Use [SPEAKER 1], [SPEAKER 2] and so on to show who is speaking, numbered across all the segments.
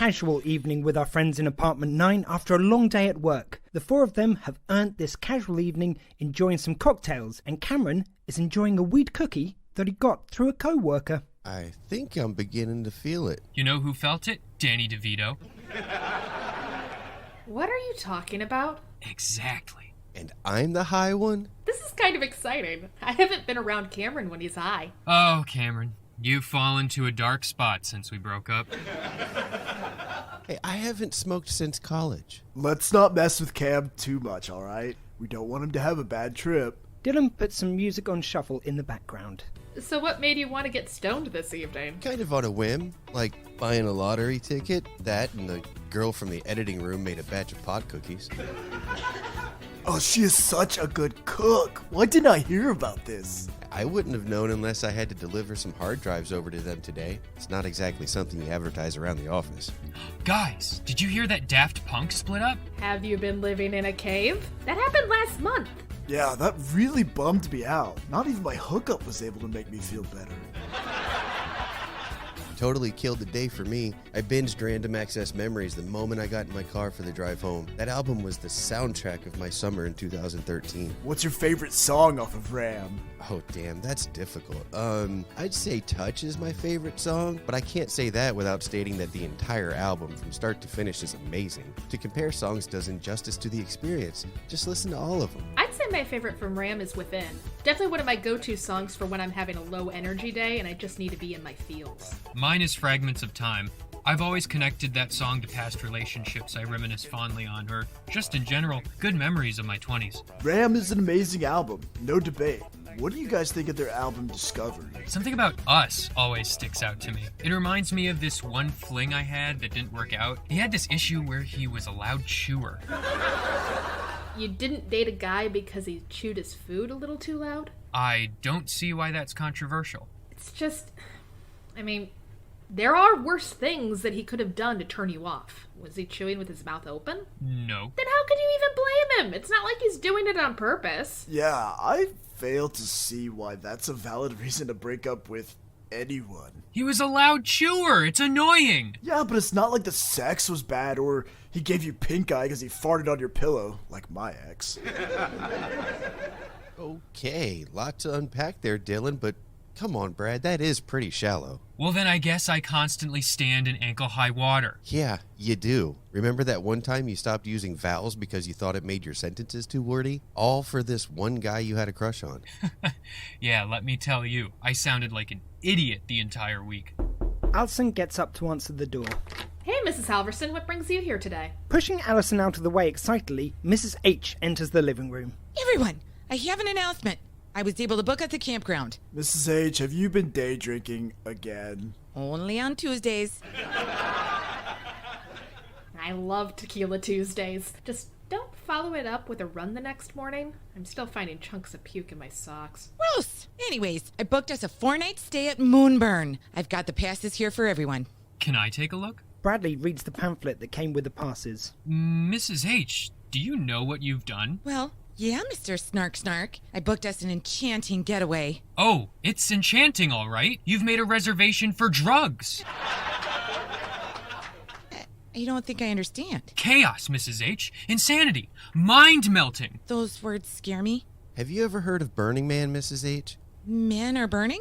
[SPEAKER 1] casual evening with our friends in apartment 9 after a long day at work. The four of them have earned this casual evening enjoying some cocktails, and Cameron is enjoying a weed cookie that he got through a co-worker.
[SPEAKER 2] I think I'm beginning to feel it.
[SPEAKER 3] You know who felt it? Danny DeVito.
[SPEAKER 4] What are you talking about?
[SPEAKER 3] Exactly.
[SPEAKER 2] And I'm the high one?
[SPEAKER 4] This is kind of exciting. I haven't been around Cameron when he's high.
[SPEAKER 3] Oh, Cameron, you've fallen to a dark spot since we broke up.
[SPEAKER 2] Hey, I haven't smoked since college.
[SPEAKER 5] Let's not mess with Cam too much, alright? We don't want him to have a bad trip.
[SPEAKER 1] Dylan put some music on shuffle in the background.
[SPEAKER 4] So what made you want to get stoned this evening?
[SPEAKER 2] Kind of on a whim, like buying a lottery ticket. That and the girl from the editing room made a batch of pot cookies.
[SPEAKER 5] Oh, she is such a good cook. Why didn't I hear about this?
[SPEAKER 2] I wouldn't have known unless I had to deliver some hard drives over to them today. It's not exactly something you advertise around the office.
[SPEAKER 3] Guys, did you hear that Daft Punk split up?
[SPEAKER 4] Have you been living in a cave? That happened last month.
[SPEAKER 5] Yeah, that really bummed me out. Not even my hookup was able to make me feel better.
[SPEAKER 2] Totally killed the day for me. I binged Random Access Memories the moment I got in my car for the drive home. That album was the soundtrack of my summer in 2013.
[SPEAKER 5] What's your favorite song off of Ram?
[SPEAKER 2] Oh, damn, that's difficult. I'd say Touch is my favorite song, but I can't say that without stating that the entire album from start to finish is amazing. To compare songs does injustice to the experience. Just listen to all of them.
[SPEAKER 4] I'd say my favorite from Ram is Within. Definitely one of my go-to songs for when I'm having a low energy day and I just need to be in my feels.
[SPEAKER 3] Mine is Fragments of Time. I've always connected that song to past relationships I reminisce fondly on, or just in general, good memories of my 20s.
[SPEAKER 5] Ram is an amazing album, no debate. What do you guys think of their album Discovery?
[SPEAKER 3] Something about Us always sticks out to me. It reminds me of this one fling I had that didn't work out. He had this issue where he was a loud chewer.
[SPEAKER 4] You didn't date a guy because he chewed his food a little too loud?
[SPEAKER 3] I don't see why that's controversial.
[SPEAKER 4] It's just, there are worse things that he could have done to turn you off. Was he chewing with his mouth open?
[SPEAKER 3] No.
[SPEAKER 4] Then how could you even blame him? It's not like he's doing it on purpose.
[SPEAKER 5] Yeah, I fail to see why that's a valid reason to break up with anyone.
[SPEAKER 3] He was a loud chewer. It's annoying.
[SPEAKER 5] Yeah, but it's not like the sex was bad or he gave you pink eye because he farted on your pillow, like my ex.
[SPEAKER 2] Okay, lot to unpack there, Dylan, but come on, Brad, that is pretty shallow.
[SPEAKER 3] Well, then I guess I constantly stand in ankle-high water.
[SPEAKER 2] Yeah, you do. Remember that one time you stopped using vowels because you thought it made your sentences too wordy? All for this one guy you had a crush on.
[SPEAKER 3] Yeah, let me tell you, I sounded like an idiot the entire week.
[SPEAKER 1] Alison gets up to answer the door.
[SPEAKER 4] Hey, Mrs. Halverson, what brings you here today?
[SPEAKER 1] Pushing Alison out of the way excitedly, Mrs. H enters the living room.
[SPEAKER 6] Everyone, I have an announcement. I was able to book at the campground.
[SPEAKER 5] Mrs. H, have you been day drinking again?
[SPEAKER 6] Only on Tuesdays.
[SPEAKER 4] I love Tequila Tuesdays. Just don't follow it up with a run the next morning. I'm still finding chunks of puke in my socks.
[SPEAKER 6] Gross! Anyways, I booked us a 4-night stay at Moonburn. I've got the passes here for everyone.
[SPEAKER 3] Can I take a look?
[SPEAKER 1] Bradley reads the pamphlet that came with the passes.
[SPEAKER 3] Mrs. H, do you know what you've done?
[SPEAKER 6] Well, yeah, Mr. Snark. I booked us an enchanting getaway.
[SPEAKER 3] Oh, it's enchanting, all right. You've made a reservation for drugs.
[SPEAKER 6] I don't think I understand.
[SPEAKER 3] Chaos, Mrs. H. Insanity. Mind-melting.
[SPEAKER 6] Those words scare me.
[SPEAKER 2] Have you ever heard of Burning Man, Mrs. H?
[SPEAKER 6] Men are burning?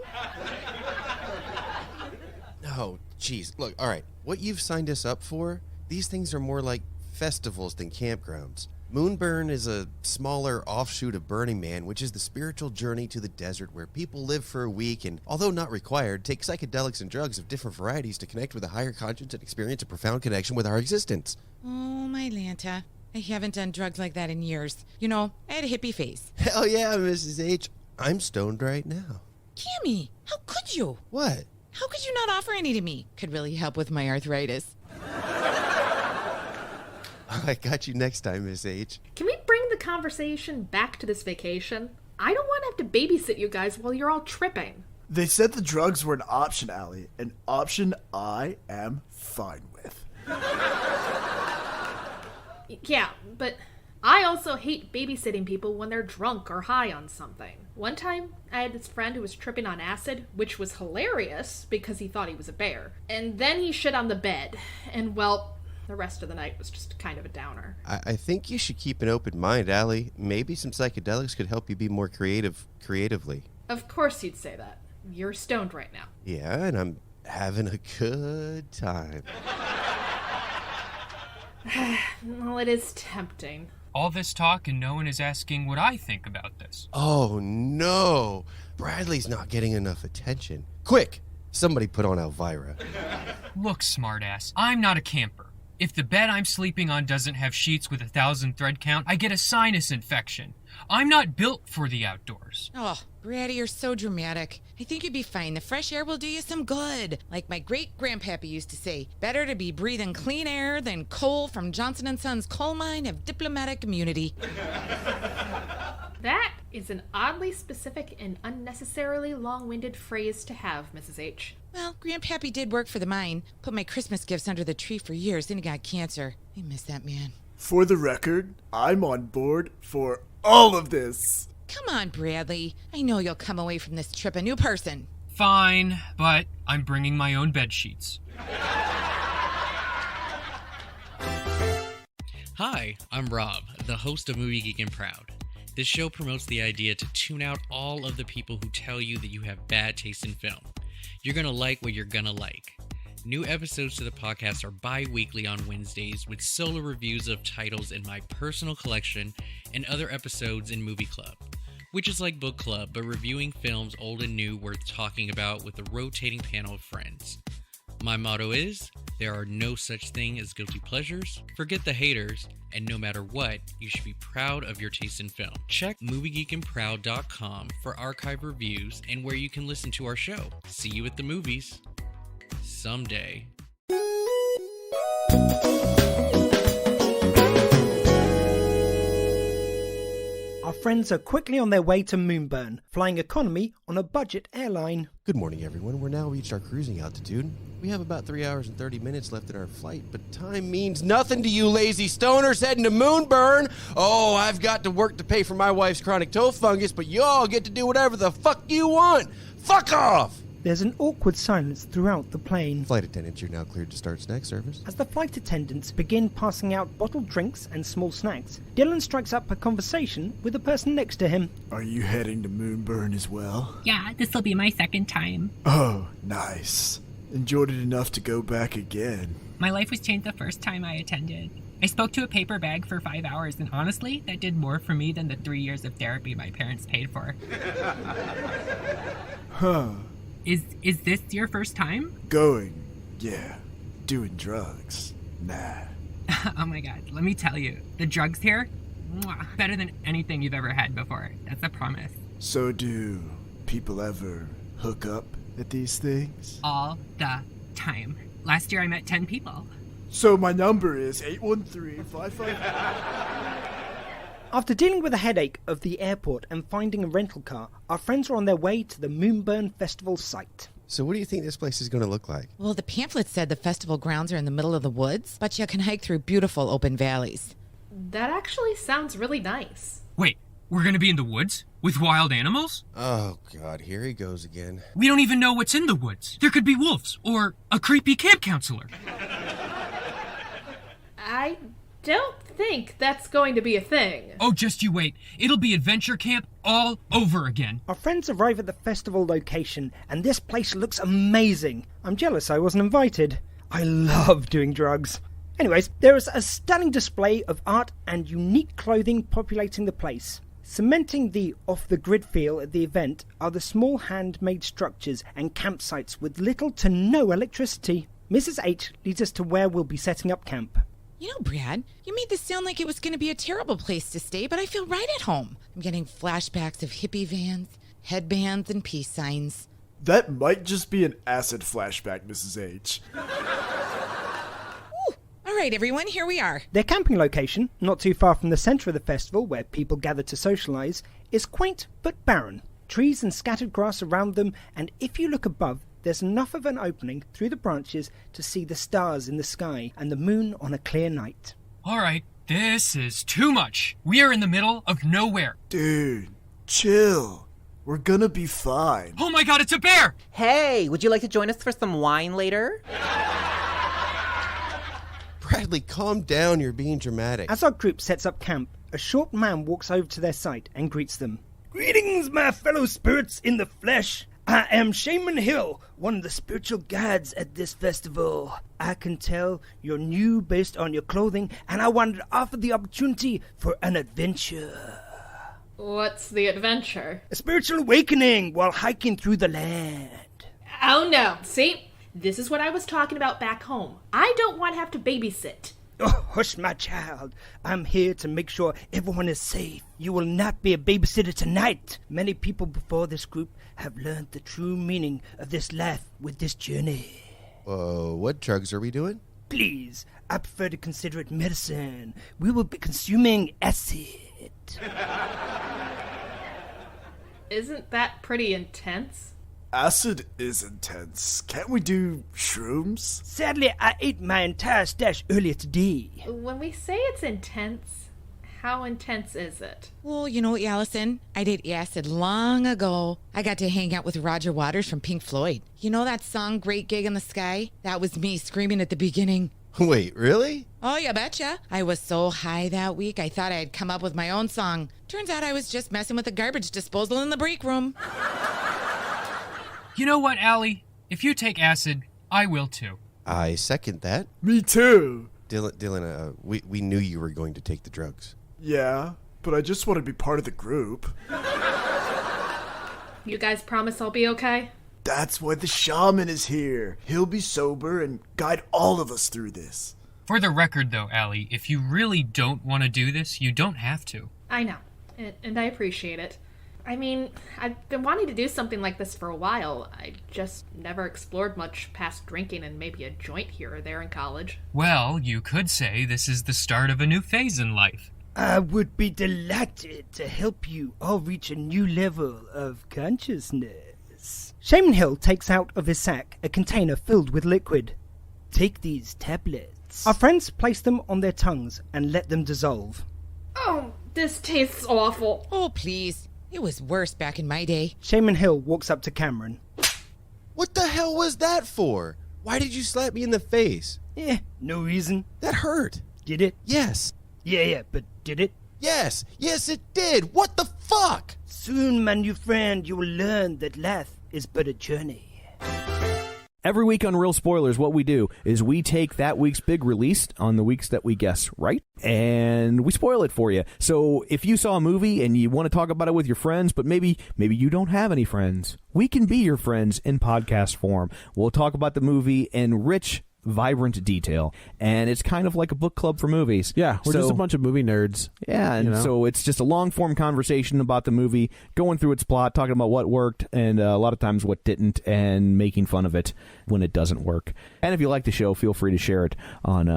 [SPEAKER 2] Oh, jeez. Look, all right. What you've signed us up for, these things are more like festivals than campgrounds. Moonburn is a smaller offshoot of Burning Man, which is the spiritual journey to the desert where people live for a week and, although not required, take psychedelics and drugs of different varieties to connect with a higher conscience and experience a profound connection with our existence.
[SPEAKER 6] Oh, my Lanta. I haven't done drugs like that in years. You know, I had a hippie phase.
[SPEAKER 2] Hell yeah, Mrs. H. I'm stoned right now.
[SPEAKER 6] Cammy, how could you?
[SPEAKER 2] What?
[SPEAKER 6] How could you not offer any to me? Could really help with my arthritis.
[SPEAKER 2] I got you next time, Miss H.
[SPEAKER 4] Can we bring the conversation back to this vacation? I don't want to have to babysit you guys while you're all tripping.
[SPEAKER 5] They said the drugs were an option, Allie. An option I am fine with.
[SPEAKER 4] Yeah, but I also hate babysitting people when they're drunk or high on something. One time, I had this friend who was tripping on acid, which was hilarious because he thought he was a bear. And then he shit on the bed. And, well, the rest of the night was just kind of a downer.
[SPEAKER 2] I think you should keep an open mind, Allie. Maybe some psychedelics could help you be more creatively.
[SPEAKER 4] Of course you'd say that. You're stoned right now.
[SPEAKER 2] Yeah, and I'm having a good time.
[SPEAKER 4] Well, it is tempting.
[SPEAKER 3] All this talk and no one is asking what I think about this.
[SPEAKER 2] Oh, no. Bradley's not getting enough attention. Quick, somebody put on Elvira.
[SPEAKER 3] Look, smartass, I'm not a camper. If the bed I'm sleeping on doesn't have sheets with 1,000 thread count, I get a sinus infection. I'm not built for the outdoors.
[SPEAKER 6] Oh, Braddy, you're so dramatic. I think you'd be fine. The fresh air will do you some good. Like my great-grandpappy used to say, better to be breathing clean air than coal from Johnson & Son's coal mine of diplomatic immunity.
[SPEAKER 4] That is an oddly specific and unnecessarily long-winded phrase to have, Mrs. H.
[SPEAKER 6] Well, Grandpappy did work for the mine. Put my Christmas gifts under the tree for years, then he got cancer. I miss that man.
[SPEAKER 5] For the record, I'm on board for all of this.
[SPEAKER 6] Come on, Bradley. I know you'll come away from this trip a new person.
[SPEAKER 3] Fine, but I'm bringing my own bed sheets.
[SPEAKER 7] Hi, I'm Rob, the host of Movie Geek and Proud. This show promotes the idea to tune out all of the people who tell you that you have bad taste in film. You're gonna like what you're gonna like. New episodes to the podcast are bi-weekly on Wednesdays with solo reviews of titles in my personal collection and other episodes in Movie Club, which is like book club but reviewing films old and new worth talking about with a rotating panel of friends. My motto is, there are no such thing as guilty pleasures, forget the haters, and no matter what, you should be proud of your taste in film. Check MovieGeekandProud.com for archive reviews and where you can listen to our show. See you at the movies. Someday.
[SPEAKER 1] Our friends are quickly on their way to Moonburn, flying economy on a budget airline.
[SPEAKER 2] Good morning, everyone. We're now reached our cruising altitude. We have about 3 hours and 30 minutes left in our flight, but time means nothing to you lazy stoners heading to Moonburn. Oh, I've got to work to pay for my wife's chronic toe fungus, but y'all get to do whatever the fuck you want. Fuck off!
[SPEAKER 1] There's an awkward silence throughout the plane.
[SPEAKER 2] Flight attendants, you're now cleared to start snack service.
[SPEAKER 1] As the flight attendants begin passing out bottled drinks and small snacks, Dylan strikes up a conversation with the person next to him.
[SPEAKER 5] Are you heading to Moonburn as well?
[SPEAKER 8] Yeah, this will be my second time.
[SPEAKER 5] Oh, nice. Enjoyed it enough to go back again.
[SPEAKER 8] My life was changed the first time I attended. I spoke to a paper bag for 5 hours, and honestly, that did more for me than the 3 years of therapy my parents paid for.
[SPEAKER 5] Huh.
[SPEAKER 8] Is this your first time?
[SPEAKER 5] Going, yeah. Doing drugs, nah.
[SPEAKER 8] Oh my god, let me tell you, the drugs here, mwah, better than anything you've ever had before. That's a promise.
[SPEAKER 5] So do people ever hook up at these things?
[SPEAKER 8] All the time. Last year I met 10 people.
[SPEAKER 5] So my number is 813-555...
[SPEAKER 1] After dealing with a headache of the airport and finding a rental car, our friends are on their way to the Moonburn Festival site.
[SPEAKER 2] So what do you think this place is going to look like?
[SPEAKER 6] Well, the pamphlet said the festival grounds are in the middle of the woods, but you can hike through beautiful open valleys.
[SPEAKER 4] That actually sounds really nice.
[SPEAKER 3] Wait, we're gonna be in the woods? With wild animals?
[SPEAKER 2] Oh, God, here he goes again.
[SPEAKER 3] We don't even know what's in the woods. There could be wolves, or a creepy camp counselor.
[SPEAKER 4] I don't think that's going to be a thing.
[SPEAKER 3] Oh, just you wait. It'll be adventure camp all over again.
[SPEAKER 1] Our friends arrive at the festival location, and this place looks amazing. I'm jealous I wasn't invited. I love doing drugs. Anyways, there is a stunning display of art and unique clothing populating the place. Cementing the off-the-grid feel at the event are the small handmade structures and campsites with little to no electricity. Mrs. H leads us to where we'll be setting up camp.
[SPEAKER 6] You know, Brad, you made this sound like it was going to be a terrible place to stay, but I feel right at home. I'm getting flashbacks of hippie vans, headbands, and peace signs.
[SPEAKER 5] That might just be an acid flashback, Mrs. H.
[SPEAKER 6] All right, everyone, here we are.
[SPEAKER 1] Their camping location, not too far from the centre of the festival where people gather to socialise, is quaint but barren. Trees and scattered grass around them, and if you look above, there's enough of an opening through the branches to see the stars in the sky and the moon on a clear night.
[SPEAKER 3] All right, This is too much. We are in the middle of nowhere.
[SPEAKER 5] Dude, chill. We're gonna be fine.
[SPEAKER 3] Oh my god, it's a bear!
[SPEAKER 9] Hey, would you like to join us for some wine later?
[SPEAKER 2] Bradley, calm down. You're being dramatic.
[SPEAKER 1] As our group sets up camp, a short man walks over to their site and greets them. Greetings, my fellow spirits in the flesh. I am Shaman Hill, one of the spiritual guides at this festival. I can tell you're new based on your clothing, and I wanted to offer the opportunity for an adventure.
[SPEAKER 4] What's the adventure?
[SPEAKER 1] A spiritual awakening while hiking through the land.
[SPEAKER 4] Oh no, see? This is what I was talking about back home. I don't want to have to babysit.
[SPEAKER 1] Oh, hush, my child. I'm here to make sure everyone is safe. You will not be a babysitter tonight. Many people before this group have learned the true meaning of this life with this journey.
[SPEAKER 2] What drugs are we doing?
[SPEAKER 1] Please, I prefer to consider it medicine. We will be consuming acid.
[SPEAKER 4] Isn't that pretty intense?
[SPEAKER 5] Acid is intense. Can't we do shrooms?
[SPEAKER 1] Sadly, I ate my entire stash earlier today.
[SPEAKER 4] When we say it's intense, how intense is it?
[SPEAKER 6] Well, you know what, Allison? I did acid long ago. I got to hang out with Roger Waters from Pink Floyd. You know that song, Great Gig in the Sky? That was me screaming at the beginning.
[SPEAKER 2] Wait, really?
[SPEAKER 6] Oh, you betcha. I was so high that week, I thought I'd come up with my own song. Turns out I was just messing with the garbage disposal in the break room.
[SPEAKER 3] You know what, Allie? If you take acid, I will too.
[SPEAKER 2] I second that.
[SPEAKER 5] Me too.
[SPEAKER 2] Dylan, we knew you were going to take the drugs.
[SPEAKER 5] Yeah, but I just want to be part of the group.
[SPEAKER 4] You guys promise I'll be okay?
[SPEAKER 5] That's why the shaman is here. He'll be sober and guide all of us through this.
[SPEAKER 3] For the record, though, Allie, if you really don't want to do this, you don't have to.
[SPEAKER 4] I know, and I appreciate it. I mean, I've been wanting to do something like this for a while. I just never explored much past drinking and maybe a joint here or there in college.
[SPEAKER 3] Well, you could say this is the start of a new phase in life.
[SPEAKER 1] I would be delighted to help you all reach a new level of consciousness. Shaman Hill takes out of his sack a container filled with liquid. Take these tablets. Our friends place them on their tongues and let them dissolve.
[SPEAKER 4] Oh, this tastes awful.
[SPEAKER 6] Oh, please. It was worse back in my day.
[SPEAKER 1] Shaman Hill walks up to Cameron.
[SPEAKER 2] What the hell was that for? Why did you slap me in the face?
[SPEAKER 1] No reason.
[SPEAKER 2] That hurt.
[SPEAKER 1] Did it?
[SPEAKER 2] Yes.
[SPEAKER 1] Yeah, but did it?
[SPEAKER 2] Yes, it did. What the fuck?
[SPEAKER 1] Soon, my new friend, you will learn that life is but a journey.
[SPEAKER 10] Every week on Real Spoilers, what we do is we take that week's big release on the weeks that we guess right, and we spoil it for you. So if you saw a movie and you want to talk about it with your friends, but maybe you don't have any friends, we can be your friends in podcast form. We'll talk about the movie in rich, vibrant detail, and it's kind of like a book club for movies.
[SPEAKER 11] Yeah, we're just a bunch of movie nerds.
[SPEAKER 10] Yeah, and so it's just a long-form conversation about the movie, going through its plot, talking about what worked, and a lot of times what didn't, and making fun of it when it doesn't work. And if you like the show, feel free to share it on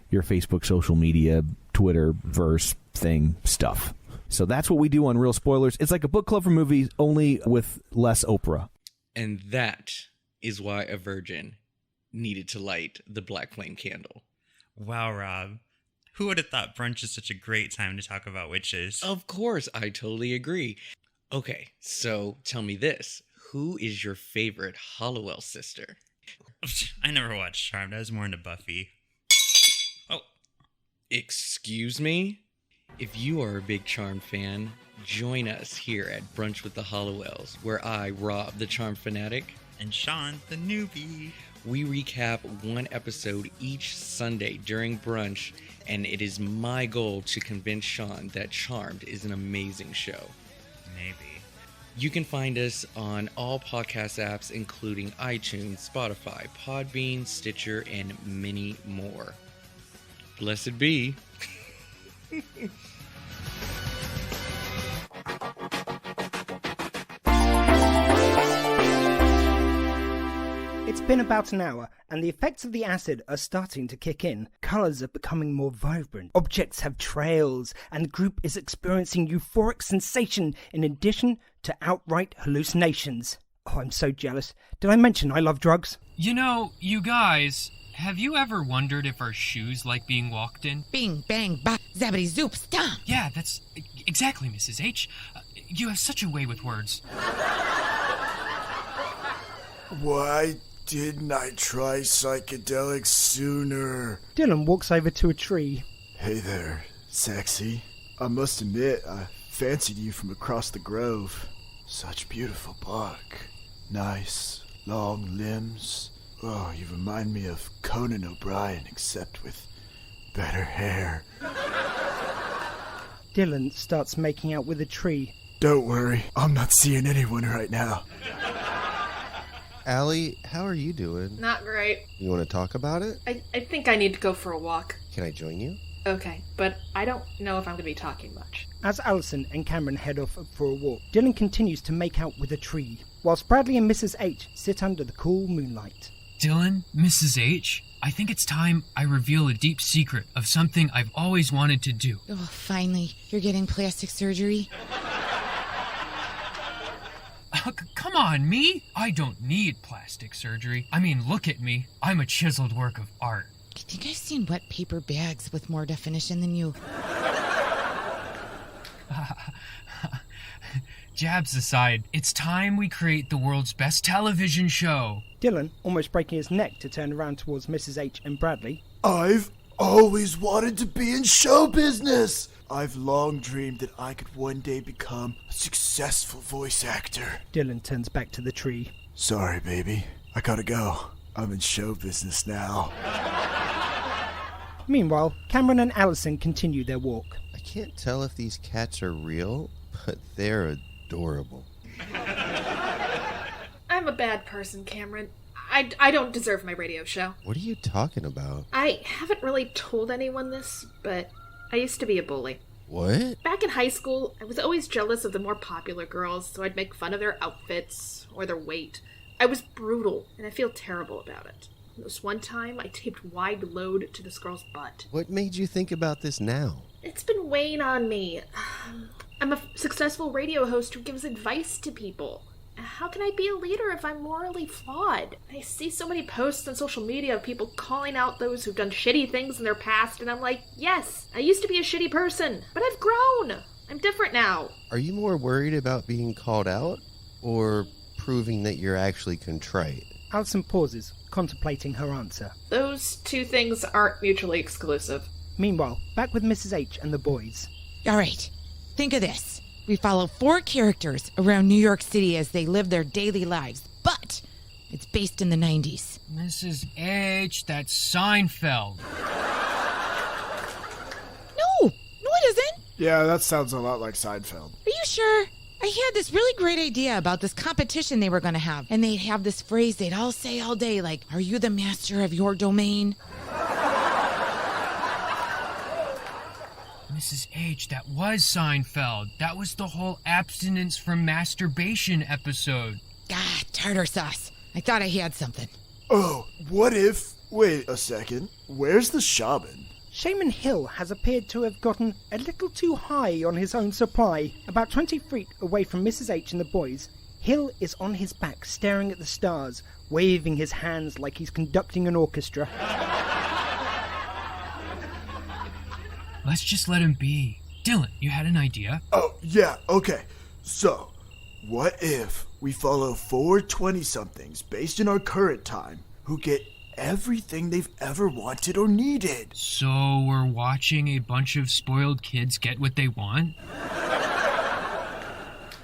[SPEAKER 10] your Facebook, social media, Twitter, verse thing stuff. So that's what we do on Real Spoilers. It's like a book club for movies, only with less Oprah.
[SPEAKER 7] And that is why a virgin needed to light the black flame candle.
[SPEAKER 12] Wow, Rob. Who would have thought brunch is such a great time to talk about witches?
[SPEAKER 7] Of course, I totally agree. Okay, so tell me this. Who is your favorite Hollowell sister?
[SPEAKER 12] I never watched Charmed. I was more into Buffy. Oh.
[SPEAKER 7] Excuse me? If you are a big Charmed fan, join us here at Brunch with the Hollowells, where I, Rob, the Charmed fanatic,
[SPEAKER 12] and Sean, the newbie,
[SPEAKER 7] we recap one episode each Sunday during brunch, and it is my goal to convince Sean that Charmed is an amazing show.
[SPEAKER 12] Maybe.
[SPEAKER 7] You can find us on all podcast apps, including iTunes, Spotify, Podbean, Stitcher, and many more. Blessed be.
[SPEAKER 1] It's been about an hour, and the effects of the acid are starting to kick in. Colours are becoming more vibrant. Objects have trails, and the group is experiencing euphoric sensation in addition to outright hallucinations. Oh, I'm so jealous. Did I mention I love drugs?
[SPEAKER 3] You know, you guys, have you ever wondered if our shoes like being walked in?
[SPEAKER 6] Bing, bang, bop, zabbity, zoop, stomp.
[SPEAKER 3] Yeah, that's exactly, Mrs. H. You have such a way with words.
[SPEAKER 5] Why didn't I try psychedelics sooner?
[SPEAKER 1] Dylan walks over to a tree.
[SPEAKER 5] Hey there, sexy. I must admit, I fancied you from across the grove. Such beautiful bark. Nice, long limbs. Oh, you remind me of Conan O'Brien, except with better hair.
[SPEAKER 1] Dylan starts making out with a tree.
[SPEAKER 5] Don't worry, I'm not seeing anyone right now.
[SPEAKER 2] Allie, how are you doing?
[SPEAKER 4] Not great.
[SPEAKER 2] You want to talk about it?
[SPEAKER 4] I think I need to go for a walk.
[SPEAKER 2] Can I join you?
[SPEAKER 4] Okay, but I don't know if I'm going to be talking much.
[SPEAKER 1] As Allison and Cameron head off for a walk, Dylan continues to make out with a tree, whilst Bradley and Mrs. H sit under the cool moonlight.
[SPEAKER 3] Dylan, Mrs. H, I think it's time I reveal a deep secret of something I've always wanted to do.
[SPEAKER 6] Oh, finally, you're getting plastic surgery?
[SPEAKER 3] Come on, me? I don't need plastic surgery. I mean, look at me. I'm a chiseled work of art.
[SPEAKER 6] I think I've seen wet paper bags with more definition than you.
[SPEAKER 3] Jabs aside, it's time we create the world's best television show.
[SPEAKER 1] Dylan, almost breaking his neck to turn around towards Mrs. H and Bradley.
[SPEAKER 5] I've always wanted to be in show business. I've long dreamed that I could one day become a successful voice actor.
[SPEAKER 1] Dylan turns back to the tree.
[SPEAKER 5] Sorry, baby. I gotta go. I'm in show business now.
[SPEAKER 1] Meanwhile, Cameron and Allison continue their walk.
[SPEAKER 2] I can't tell if these cats are real, but they're adorable.
[SPEAKER 4] I'm a bad person, Cameron. I don't deserve my radio show.
[SPEAKER 2] What are you talking about?
[SPEAKER 4] I haven't really told anyone this, but I used to be a bully.
[SPEAKER 2] What?
[SPEAKER 4] Back in high school, I was always jealous of the more popular girls, so I'd make fun of their outfits or their weight. I was brutal, and I feel terrible about it. This one time, I taped wide load to this girl's butt.
[SPEAKER 2] What made you think about this now?
[SPEAKER 4] It's been weighing on me. I'm a successful radio host who gives advice to people. How can I be a leader if I'm morally flawed? I see so many posts on social media of people calling out those who've done shitty things in their past, and I'm like, yes, I used to be a shitty person, but I've grown. I'm different now.
[SPEAKER 2] Are you more worried about being called out or proving that you're actually contrite?
[SPEAKER 1] Allison pauses, contemplating her answer.
[SPEAKER 4] Those two things aren't mutually exclusive.
[SPEAKER 1] Meanwhile, back with Mrs. H and the boys.
[SPEAKER 6] All right, think of this. We follow 4 characters around New York City as they live their daily lives, but it's based in the 90s.
[SPEAKER 3] Mrs. H, that's Seinfeld.
[SPEAKER 6] No, it isn't.
[SPEAKER 5] Yeah, that sounds a lot like Seinfeld.
[SPEAKER 6] Are you sure? I had this really great idea about this competition they were going to have, and they'd have this phrase they'd all say all day, like, "Are you the master of your domain?"
[SPEAKER 3] Mrs. H, that was Seinfeld. That was the whole abstinence from masturbation episode.
[SPEAKER 6] Ah, tartar sauce. I thought I had something.
[SPEAKER 5] Oh, what if... Wait a second. Where's the shaman?
[SPEAKER 1] Shaman Hill has appeared to have gotten a little too high on his own supply. About 20 feet away from Mrs. H and the boys, Hill is on his back staring at the stars, waving his hands like he's conducting an orchestra.
[SPEAKER 3] Let's just let him be. Dylan, you had an idea?
[SPEAKER 5] Oh, yeah, okay. So, what if we follow 4 20-somethings based in our current time who get everything they've ever wanted or needed?
[SPEAKER 3] So we're watching a bunch of spoiled kids get what they want?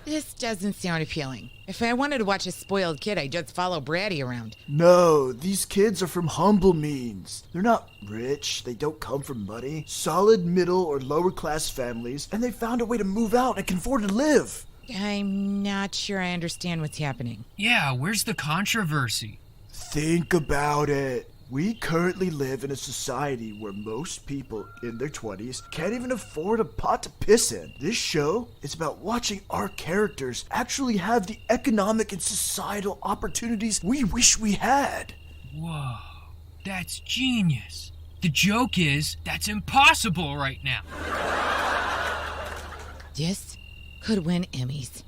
[SPEAKER 6] This doesn't sound appealing. If I wanted to watch a spoiled kid, I'd just follow Braddy around.
[SPEAKER 5] No, these kids are from humble means. They're not rich, they don't come from money, solid middle or lower class families, and they found a way to move out and can afford to live.
[SPEAKER 6] I'm not sure I understand what's happening.
[SPEAKER 3] Yeah, where's the controversy?
[SPEAKER 5] Think about it. We currently live in a society where most people in their 20s can't even afford a pot to piss in. This show is about watching our characters actually have the economic and societal opportunities we wish we had.
[SPEAKER 3] Whoa, that's genius. The joke is, that's impossible right now.
[SPEAKER 6] This could win Emmys.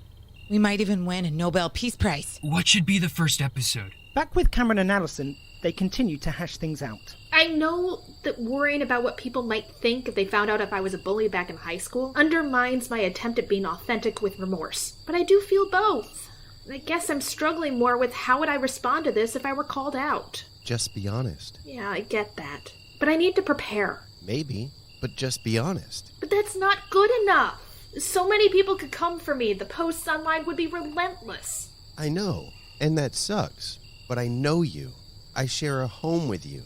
[SPEAKER 6] We might even win a Nobel Peace Prize.
[SPEAKER 3] What should be the first episode?
[SPEAKER 1] Back with Cameron and Allison, they continue to hash things out.
[SPEAKER 4] I know that worrying about what people might think if they found out if I was a bully back in high school undermines my attempt at being authentic with remorse. But I do feel both. I guess I'm struggling more with how would I respond to this if I were called out.
[SPEAKER 2] Just be honest.
[SPEAKER 4] Yeah, I get that. But I need to prepare.
[SPEAKER 2] Maybe, but just be honest.
[SPEAKER 4] But that's not good enough. So many people could come for me. The posts online would be relentless.
[SPEAKER 2] I know, and that sucks. But I know you. I share a home with you.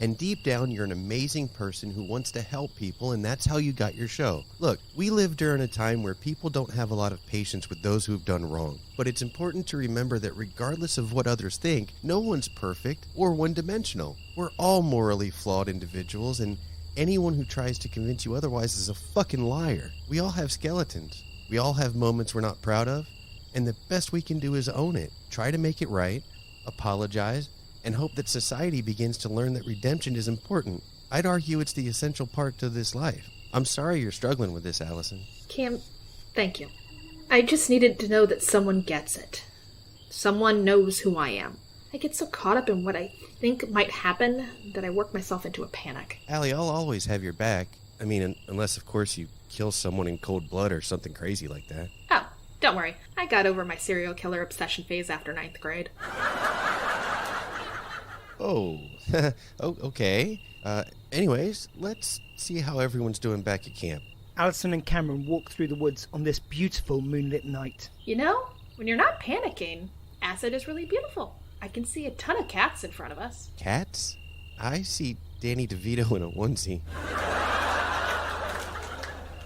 [SPEAKER 2] And deep down, you're an amazing person who wants to help people, and that's how you got your show. Look, we live during a time where people don't have a lot of patience with those who've done wrong. But it's important to remember that regardless of what others think, no one's perfect or one-dimensional. We're all morally flawed individuals, and anyone who tries to convince you otherwise is a fucking liar. We all have skeletons. We all have moments we're not proud of, and the best we can do is own it. Try to make it right, apologize, and hope that society begins to learn that redemption is important. I'd argue it's the essential part to this life. I'm sorry you're struggling with this, Allison.
[SPEAKER 4] Cam, thank you. I just needed to know that someone gets it. Someone knows who I am. I get so caught up in what I think might happen that I work myself into a panic.
[SPEAKER 2] Allie, I'll always have your back. I mean, unless, of course, you kill someone in cold blood or something crazy like that.
[SPEAKER 4] Oh, don't worry. I got over my serial killer obsession phase after 9th grade.
[SPEAKER 2] Oh, okay. Anyways, let's see how everyone's doing back at camp.
[SPEAKER 1] Allison and Cameron walk through the woods on this beautiful moonlit night.
[SPEAKER 4] You know, when you're not panicking, acid is really beautiful. I can see a ton of cats in front of us.
[SPEAKER 2] Cats? I see Danny DeVito in a onesie.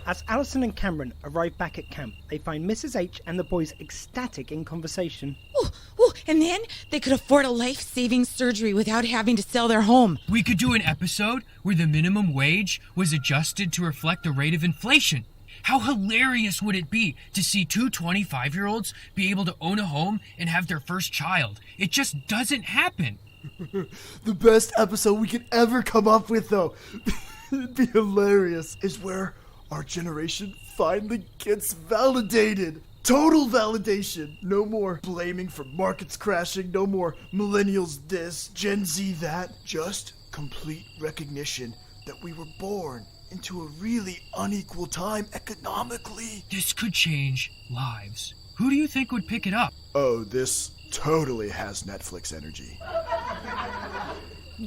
[SPEAKER 1] As Allison and Cameron arrive back at camp, they find Mrs. H and the boys ecstatic in conversation.
[SPEAKER 6] Ooh, and then they could afford a life-saving surgery without having to sell their home.
[SPEAKER 3] We could do an episode where the minimum wage was adjusted to reflect the rate of inflation. How hilarious would it be to see two 25-year-olds be able to own a home and have their first child? It just doesn't happen.
[SPEAKER 5] The best episode we could ever come up with, though, it'd be hilarious, is where our generation finally gets validated. Total validation. No more blaming for markets crashing. No more millennials this, Gen Z that. Just complete recognition that we were born into a really unequal time economically.
[SPEAKER 3] This could change lives. Who do you think would pick it up?
[SPEAKER 5] Oh, this totally has Netflix energy.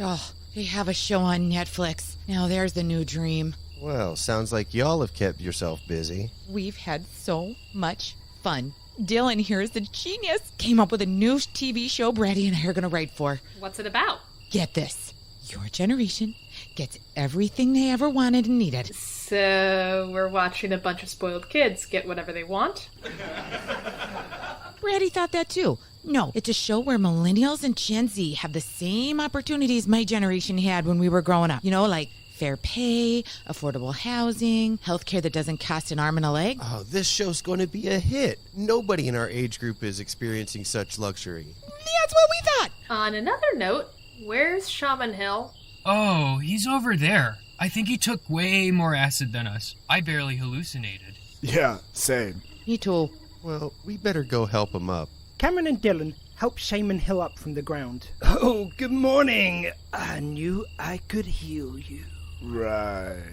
[SPEAKER 6] Oh, they have a show on Netflix. Now there's the new dream.
[SPEAKER 2] Well, sounds like y'all have kept yourself busy.
[SPEAKER 6] We've had so much fun. Dylan here is the genius. Came up with a new TV show Brady and I are going to write for.
[SPEAKER 4] What's it about?
[SPEAKER 6] Get this. Your generation gets everything they ever wanted and needed.
[SPEAKER 4] So we're watching a bunch of spoiled kids get whatever they want?
[SPEAKER 6] Brady thought that too. No, it's a show where millennials and Gen Z have the same opportunities my generation had when we were growing up. You know, like fair pay, affordable housing, healthcare that doesn't cost an arm and a leg.
[SPEAKER 2] Oh, this show's going to be a hit. Nobody in our age group is experiencing such luxury.
[SPEAKER 6] That's what we thought.
[SPEAKER 4] On another note, where's Shaman Hill?
[SPEAKER 3] Oh, he's over there. I think he took way more acid than us. I barely hallucinated.
[SPEAKER 5] Yeah, same.
[SPEAKER 6] Me too.
[SPEAKER 2] Well, we better go help him up.
[SPEAKER 1] Cameron and Dylan help Shaman Hill up from the ground. Oh, good morning. I knew I could heal you.
[SPEAKER 5] Right.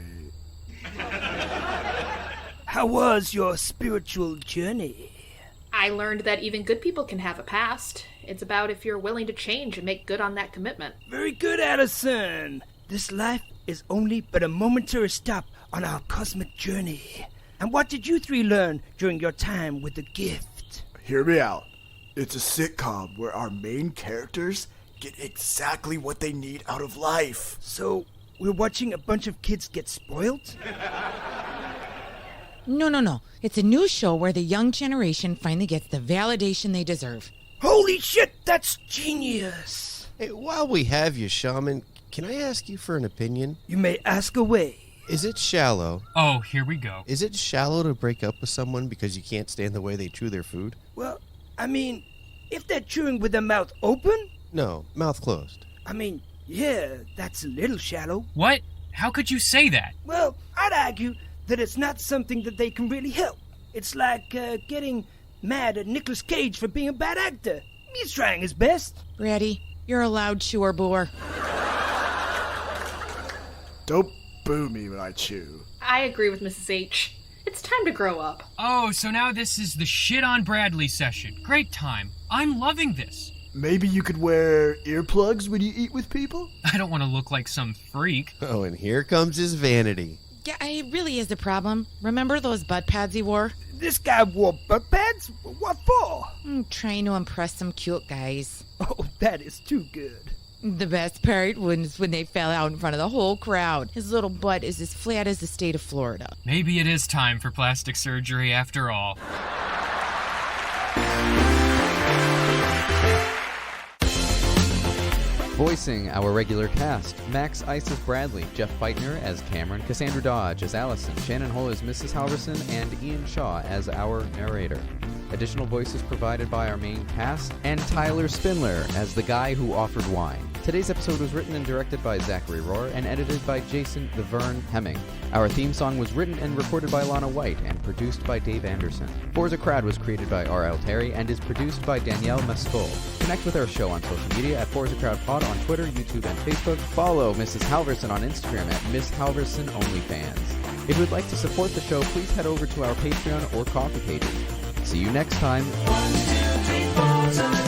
[SPEAKER 1] How was your spiritual journey?
[SPEAKER 4] I learned that even good people can have a past. It's about if you're willing to change and make good on that commitment.
[SPEAKER 1] Very good, Addison. This life is only but a momentary stop on our cosmic journey. And what did you three learn during your time with the gift?
[SPEAKER 5] Hear me out. It's a sitcom where our main characters get exactly what they need out of life.
[SPEAKER 1] So, we're watching a bunch of kids get spoiled?
[SPEAKER 6] No. It's a new show where the young generation finally gets the validation they deserve.
[SPEAKER 1] Holy shit, that's genius!
[SPEAKER 2] Hey, while we have you, Shaman, can I ask you for an opinion?
[SPEAKER 1] You may ask away.
[SPEAKER 2] Is it shallow?
[SPEAKER 3] Oh, here we go.
[SPEAKER 2] Is it shallow to break up with someone because you can't stand the way they chew their food?
[SPEAKER 1] Well, I mean, if they're chewing with their mouth open?
[SPEAKER 2] No, mouth closed.
[SPEAKER 1] I mean, yeah, that's a little shallow.
[SPEAKER 3] What? How could you say that?
[SPEAKER 1] Well, I'd argue that it's not something that they can really help. It's like getting mad at Nicolas Cage for being a bad actor. He's trying his best.
[SPEAKER 6] Brady, You're a loud chewer boar.
[SPEAKER 5] Don't boo me when I chew.
[SPEAKER 4] I agree with Mrs. H. It's time to grow up.
[SPEAKER 3] Oh, so now this is the shit on Bradley session. Great time. I'm loving this.
[SPEAKER 5] Maybe you could wear earplugs when you eat with people?
[SPEAKER 3] I don't want to look like some freak.
[SPEAKER 2] Oh, and here comes his vanity.
[SPEAKER 6] Yeah, it really is a problem. Remember those butt pads he wore?
[SPEAKER 1] This guy wore butt pads? What for?
[SPEAKER 6] I'm trying to impress some cute guys.
[SPEAKER 1] Oh, that is too good.
[SPEAKER 6] The best part was when they fell out in front of the whole crowd. His little butt is as flat as the state of Florida.
[SPEAKER 3] Maybe it is time for plastic surgery after all.
[SPEAKER 13] Voicing our regular cast, Max Isis Bradley, Jeff Feitner as Cameron, Cassandra Dodge as Allison, Shannon Hull as Mrs. Halverson, and Ian Shaw as our narrator. Additional voices provided by our main cast, and Tyler Spindler as the guy who offered wine. Today's episode was written and directed by Zachary Rohr and edited by Jason the Vern Hemming. Our theme song was written and recorded by Lana White and produced by Dave Anderson. Forza Crowd was created by R.L. Terry and is produced by Danielle Mescol. Connect with our show on social media at Forza Crowd Pod on Twitter, YouTube, and Facebook. Follow Mrs. Halverson on Instagram at Miss Halverson OnlyFans. If you would like to support the show, please head over to our Patreon or Coffee pages. See you next time.
[SPEAKER 14] 1, 2, 3, 4,